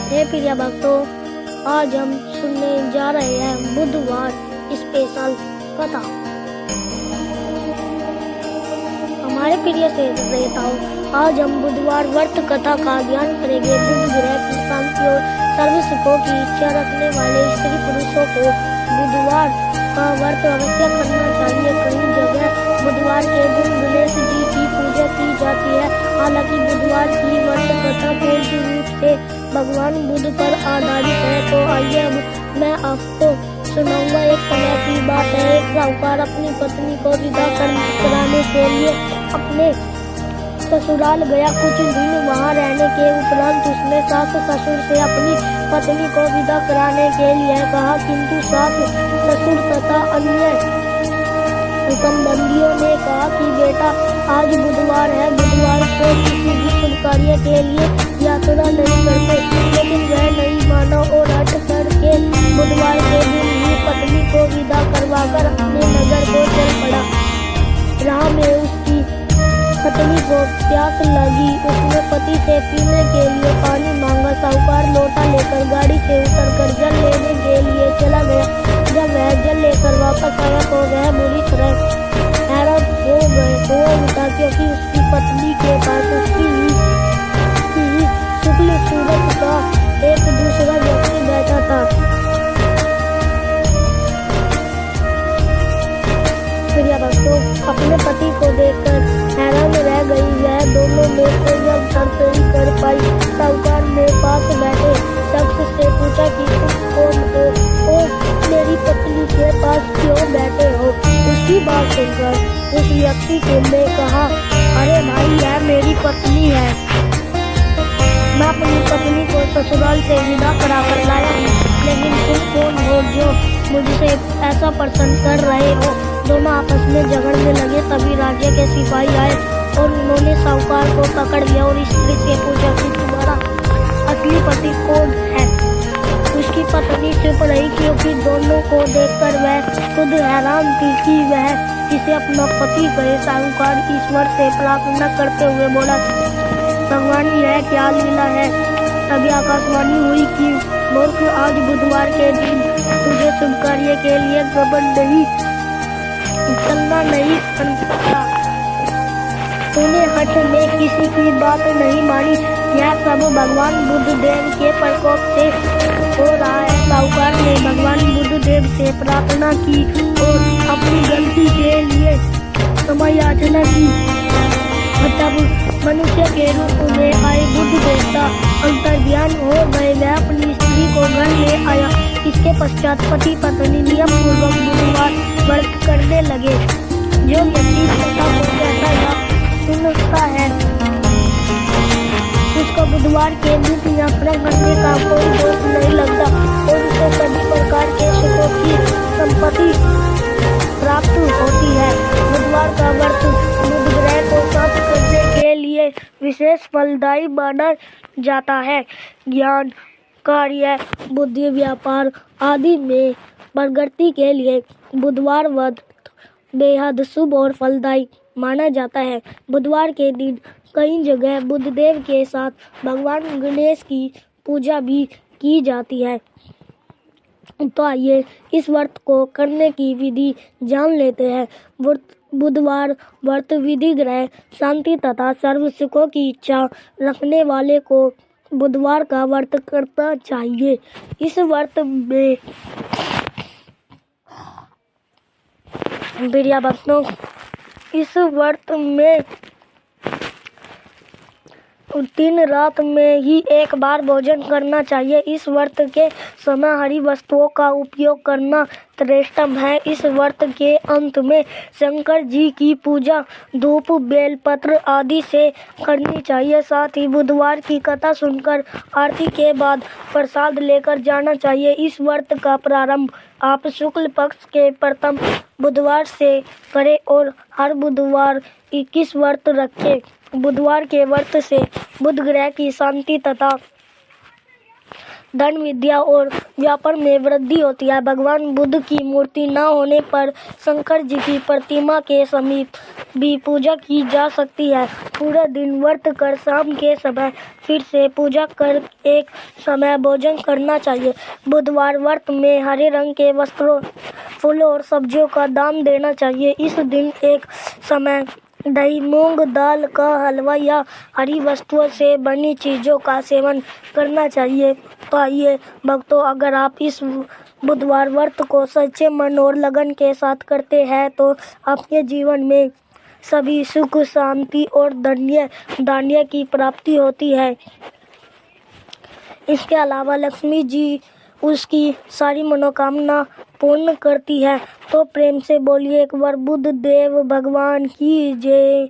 हे प्रिय भक्तों, आज हम सुनने जा रहे हैं बुधवार स्पेशल कथा। हमारे प्रिय से श्रोताओं, आज हम बुधवार व्रत कथा का ज्ञान करेंगे। बुध ग्रह की शांति और सर्व सुखों की इच्छा रखने वाले स्त्री पुरुषों को बुधवार का व्रत अवश्य करना चाहिए। कई जगह बुधवार के दिन गणेश जी की पूजा की जाती है। हालांकि बुधवार की व्रत कथा पूर्ण रूप से भगवान बुध पर आधारित है। तो आइए अब मैं आपको सुनाऊंगा। एक समय की बात है, एक साहूकार अपनी पत्नी को विदा कराने के लिए अपने ससुराल गया। कुछ दिन वहां रहने के उपरांत उसने सास ससुर से अपनी पत्नी को विदा कराने के लिए कहा, किंतु सास ससुर तथा अन्य संबंधियों ने कहा कि बेटा, आज बुधवार है, बुधवार को किसी भी शुभ कार्य के लिए यात्रा नहीं करते। लेकिन वह नहीं माना और हट करके बुधवार के दिन ही पत्नी को विदा करवाकर अपने नगर को चल पड़ा। राह में उसकी पत्नी को प्यास लगी। उसने पति से पीने के लिए पानी मांगा। साहूकार लोटा लेकर गाड़ी से उतरकर जल लेने के लिए चला गया। जब वह जल लेकर वापस आया तो वह बुरी तरह हैरान हो उठा, क्योंकि उसकी पत्नी के पास उसकी ही शुक्ल सूरत का एक दूसरा व्यक्ति बैठा था। प्रिय भक्तों, अपने पति को देखकर हैरान रह गई। वह दोनों में से जब तर्क नहीं कर पाई, साहूकार ने पास बैठे शख्स से पूछा कि तुम कौन हो और मेरी पत्नी के पास क्यों बैठे हो। उसकी बात सुनकर उस व्यक्ति ने कहा, अरे भाई, यह मेरी पत्नी है। मैं अपनी पत्नी को ससुराल से विदा कराकर लाया हूँ। लेकिन तुम कौन हो जो मुझसे ऐसा प्रश्न कर रहे हो। दोनों आपस में झगड़ने लगे। तभी राज्य के सिपाही आए और उन्होंने साहूकार को पकड़ लिया और स्त्री से पूछा कि तुम्हारा असली पति कौन है। उसकी पत्नी चुप रही, क्योंकि दोनों को देखकर वह खुद हैरान थी कि वह इसे अपना पति कहे। साहूकार ईश्वर से प्रार्थना करते हुए बोला, भगवान, यह क्या लीला है। तभी आकाशवाणी हुई कि मूर्ख, आज बुधवार के दिन तुझे शुभ कार्य के लिए घमंड नहीं चलना नहीं सकता। तूने हठ में किसी की बात नहीं मानी। यह सब भगवान बुद्ध देव के प्रकोप से हो रहा है। साहूकार ने भगवान बुद्ध देव से प्रार्थना की और अपनी गलती के लिए क्षमा याचना की। तब मनुष्य के रूप में आए बुद्ध देवता अंतर्ध्यान हो गए। वह अपनी स्त्री को घर ले आया। इसके पश्चात पति पत्नी नियम पूर्वक बुधवार व्रत करने लगे। जो व्यक्ति कथा को कहता या सुनता है, उसको बुधवार के दिन यात्रा करने का कोई दोष नहीं लगता और उसे सभी प्रकार के सुखों की संपत्ति प्राप्त होती है। बुधवार का व्रत बुध ग्रह को शांत करने के लिए विशेष फलदायी माना जाता है। ज्ञान, कार्य, बुद्धि, व्यापार आदि में प्रगति के लिए बुधवार व्रत बेहद शुभ और फलदायी माना जाता है। बुधवार के दिन कई जगह बुधदेव के साथ भगवान गणेश की पूजा भी की जाती है। तो आइए इस व्रत को करने की विधि जान लेते हैं। बुधवार व्रत विधि ग्रह शांति तथा सर्व सुखों की इच्छा रखने वाले को बुधवार का व्रत करना चाहिए। इस व्रत में प्रिय भक्तों, इस व्रत में दिन रात में ही एक बार भोजन करना चाहिए। इस व्रत के समय हरी वस्तुओं का उपयोग करना श्रेष्ठम है। इस व्रत के अंत में शंकर जी की पूजा धूप, बेलपत्र आदि से करनी चाहिए। साथ ही बुधवार की कथा सुनकर आरती के बाद प्रसाद लेकर जाना चाहिए। इस व्रत का प्रारंभ आप शुक्ल पक्ष के प्रथम बुधवार से करें और हर बुधवार 21 व्रत रखें। बुधवार के व्रत से बुध ग्रह की शांति तथा धन, विद्या और व्यापार में वृद्धि होती है। भगवान बुद्ध की मूर्ति न होने पर शंकर जी की प्रतिमा के समीप भी पूजा की जा सकती है। पूरे दिन व्रत कर शाम के समय फिर से पूजा कर एक समय भोजन करना चाहिए। बुधवार व्रत में हरे रंग के वस्त्रों, फूलों और सब्जियों का दान देना चाहिए। इस दिन एक समय दही, मूंग दाल का हलवा या हरी वस्तुओं से बनी चीज़ों का सेवन करना चाहिए। तो आइए भक्तों, अगर आप इस बुधवार व्रत को सच्चे मन और लगन के साथ करते हैं तो आपके जीवन में सभी सुख, शांति और धान्य की प्राप्ति होती है। इसके अलावा लक्ष्मी जी उसकी सारी मनोकामना पूर्ण करती है। तो प्रेम से बोलिए एक बार बुद्ध देव भगवान की जय।